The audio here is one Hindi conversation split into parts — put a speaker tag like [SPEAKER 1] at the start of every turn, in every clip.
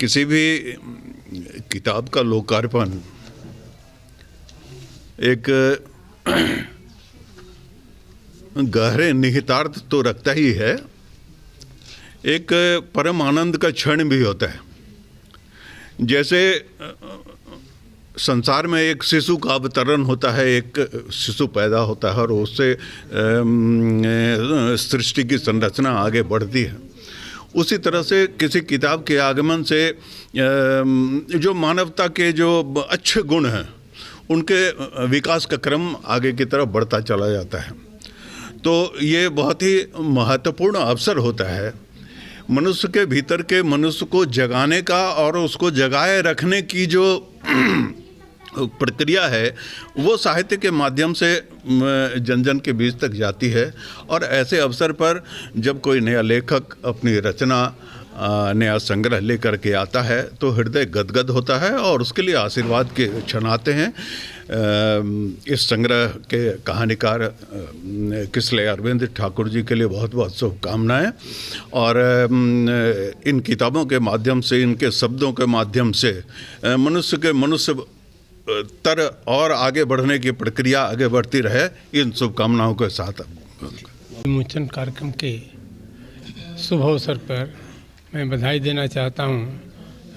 [SPEAKER 1] किसी भी किताब का लोकार्पण एक गहरे निहितार्थ तो रखता ही है, एक परम आनंद का क्षण भी होता है। जैसे संसार में एक शिशु का अवतरण होता है, एक शिशु पैदा होता है और उससे सृष्टि की संरचना आगे बढ़ती है। उसी तरह से किसी किताब के आगमन से जो मानवता के जो अच्छे गुण हैं उनके विकास का क्रम आगे की तरफ बढ़ता चला जाता है। तो ये बहुत ही महत्वपूर्ण अवसर होता है मनुष्य के भीतर के मनुष्य को जगाने का, और उसको जगाए रखने की जो प्रक्रिया है वो साहित्य के माध्यम से जन जन के बीच तक जाती है। और ऐसे अवसर पर जब कोई नया लेखक अपनी रचना नया संग्रह लेकर के आता है तो हृदय गदगद होता है और उसके लिए आशीर्वाद के क्षण आते हैं। इस संग्रह के कहानीकार किसले अरविंद ठाकुर जी के लिए बहुत बहुत शुभकामनाएं। और इन किताबों के माध्यम से, इनके शब्दों के माध्यम से मनुष्य के मनुष्य तर और आगे बढ़ने की प्रक्रिया आगे बढ़ती रहे, इन शुभकामनाओं के साथ
[SPEAKER 2] विमोचन कार्यक्रम के शुभ अवसर पर मैं बधाई देना चाहता हूं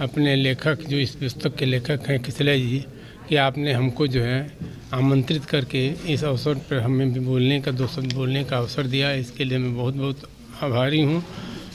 [SPEAKER 2] अपने लेखक, जो इस पुस्तक के लेखक हैं किसले जी, कि आपने हमको जो है आमंत्रित करके इस अवसर पर हमें भी बोलने का, 2 शब्द बोलने का अवसर दिया। इसके लिए मैं बहुत बहुत आभारी हूं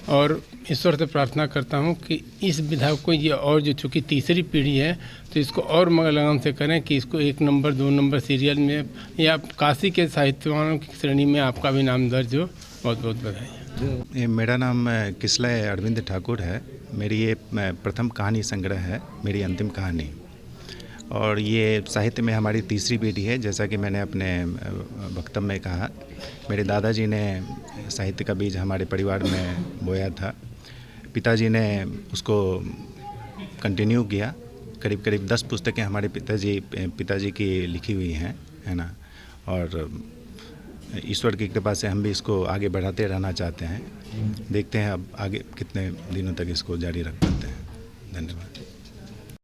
[SPEAKER 2] और ईश्वर से प्रार्थना करता हूं कि इस विधा को ये, और जो चूँकि तीसरी पीढ़ी है तो इसको और मगर लगन से करें कि इसको 1 नंबर 2 नंबर सीरियल में या काशी के साहित्यवानों की श्रेणी में आपका भी नाम दर्ज हो। बहुत बहुत बधाई।
[SPEAKER 3] मेरा नाम किसले अरविंद ठाकुर है। मेरी ये प्रथम कहानी संग्रह है, मेरी अंतिम कहानी, और ये साहित्य में हमारी तीसरी पीढ़ी है। जैसा कि मैंने अपने वक्तव्य में कहा, मेरे दादाजी ने साहित्य का बीज हमारे परिवार में बोया था। पिताजी ने उसको कंटिन्यू किया। करीब करीब 10 पुस्तकें हमारे पिताजी की लिखी हुई हैं, है ना। और ईश्वर की कृपा से हम भी इसको आगे बढ़ाते रहना चाहते हैं। देखते हैं अब आगे कितने दिनों तक इसको जारी रख पाते हैं। धन्यवाद।